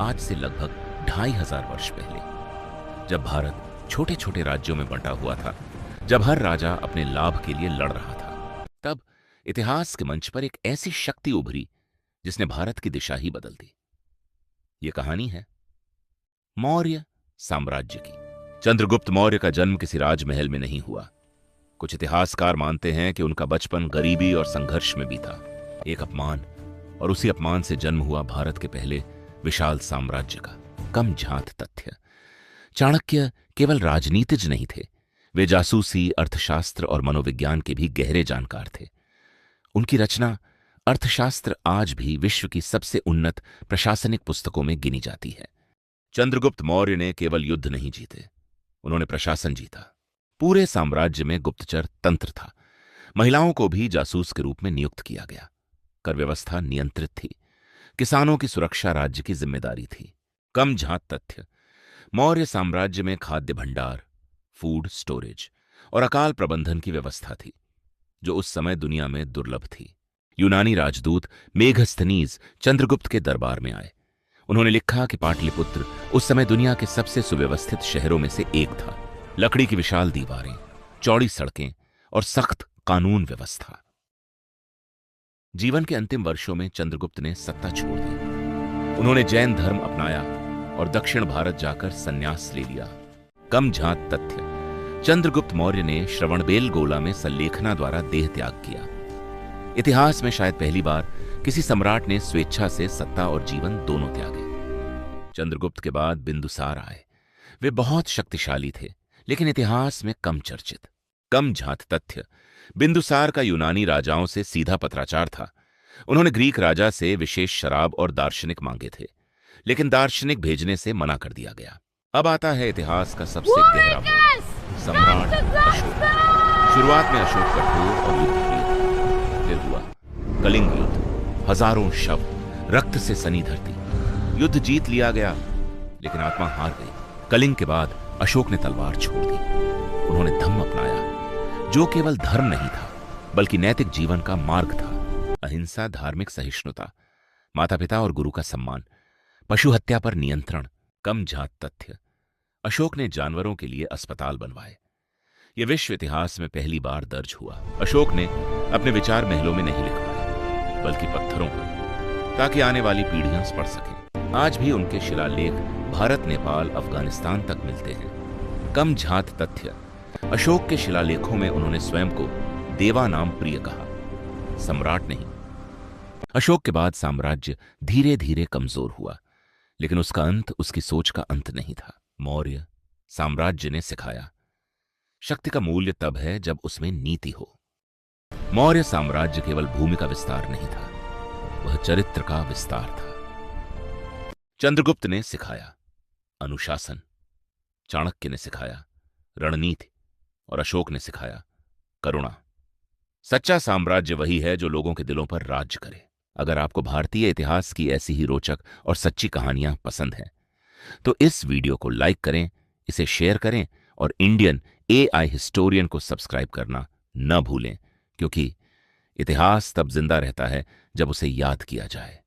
आज से लगभग 2500 वर्ष पहले, जब भारत छोटे छोटे राज्यों में बंटा हुआ था, जब हर राजा अपने लाभ के लिए लड़ रहा था, तब इतिहास के मंच पर एक ऐसी शक्ति उभरी जिसने भारत की दिशा ही बदल दी। यह कहानी है मौर्य साम्राज्य की। चंद्रगुप्त मौर्य का जन्म किसी राजमहल में नहीं हुआ। कुछ इतिहासकार मानते हैं कि उनका बचपन गरीबी और संघर्ष में बीता। एक अपमान और उसी अपमान से जन्म हुआ भारत के पहले विशाल साम्राज्य का। कम झात तथ्य। चाणक्य केवल राजनीतिज नहीं थे, वे जासूसी, अर्थशास्त्र और मनोविज्ञान के भी गहरे जानकार थे। उनकी रचना अर्थशास्त्र आज भी विश्व की सबसे उन्नत प्रशासनिक पुस्तकों में गिनी जाती है। चंद्रगुप्त मौर्य ने केवल युद्ध नहीं जीते, उन्होंने प्रशासन जीता। पूरे साम्राज्य में गुप्तचर तंत्र था, महिलाओं को भी जासूस के रूप में नियुक्त किया गया। कर व्यवस्था नियंत्रित थी, किसानों की सुरक्षा राज्य की जिम्मेदारी थी। कम झात तथ्य। मौर्य साम्राज्य में खाद्य भंडार, फूड स्टोरेज और अकाल प्रबंधन की व्यवस्था थी, जो उस समय दुनिया में दुर्लभ थी। यूनानी राजदूत मेघस्थनीज चंद्रगुप्त के दरबार में आए। उन्होंने लिखा कि पाटलिपुत्र उस समय दुनिया के सबसे सुव्यवस्थित शहरों में से एक था। लकड़ी की विशाल दीवारें, चौड़ी सड़कें और सख्त कानून व्यवस्था। जीवन के अंतिम वर्षों में चंद्रगुप्त ने सत्ता छोड़ दी। उन्होंने जैन धर्म अपनाया और दक्षिण भारत जाकर संन्यास ले लिया। कम झात तथ्य। चंद्रगुप्त मौर्य ने श्रवणबेलगोला में सल्लेखना द्वारा देह त्याग किया। इतिहास में शायद पहली बार किसी सम्राट ने स्वेच्छा से सत्ता और जीवन दोनों त्यागे। चंद्रगुप्त के बाद बिंदुसार आए। वे बहुत शक्तिशाली थे, लेकिन इतिहास में कम चर्चित। कम झात तथ्य। बिंदुसार का यूनानी राजाओं से सीधा पत्राचार था। उन्होंने ग्रीक राजा से विशेष शराब और दार्शनिक मांगे थे, लेकिन दार्शनिक भेजने से मना कर दिया गया। अब आता है इतिहास का सबसे गहरा मोड़, सम्राट अशोक। शुरुआत में अशोक कठोर और युद्धप्रिय, फिर हुआ कलिंग युद्ध। हजारों शव, रक्त से सनी धरती। युद्ध जीत लिया गया, लेकिन आत्मा हार गई। कलिंग के बाद अशोक ने तलवार छोड़ दी। उन्होंने धम्म अपनाया, जो केवल धर्म नहीं था बल्कि नैतिक जीवन का मार्ग था। अहिंसा, धार्मिक सहिष्णुता, माता पिता और गुरु का सम्मान, पशु हत्या पर नियंत्रण। कम झात तथ्य। अशोक ने जानवरों के लिए अस्पताल बनवाए। यह विश्व इतिहास में पहली बार दर्ज हुआ। अशोक ने अपने विचार महलों में नहीं लिखवाए, बल्कि पत्थरों पर, ताकि आने वाली पीढ़ियां पढ़ सकें। आज भी उनके शिलालेख भारत, नेपाल, अफगानिस्तान तक मिलते हैं। कम झात तथ्य। अशोक के शिलालेखों में उन्होंने स्वयं को देवा नाम प्रिय कहा, सम्राट नहीं। अशोक के बाद साम्राज्य धीरे धीरे कमजोर हुआ, लेकिन उसका अंत उसकी सोच का अंत नहीं था। मौर्य साम्राज्य ने सिखाया, शक्ति का मूल्य तब है जब उसमें नीति हो। मौर्य साम्राज्य केवल भूमि का विस्तार नहीं था, वह चरित्र का विस्तार था। चंद्रगुप्त ने सिखाया अनुशासन, चाणक्य ने सिखाया रणनीति और अशोक ने सिखाया करुणा। सच्चा साम्राज्य वही है जो लोगों के दिलों पर राज्य करे। अगर आपको भारतीय इतिहास की ऐसी ही रोचक और सच्ची कहानियां पसंद हैं, तो इस वीडियो को लाइक करें, इसे शेयर करें और इंडियन AI हिस्टोरियन को सब्सक्राइब करना न भूलें, क्योंकि इतिहास तब जिंदा रहता है जब उसे याद किया जाए।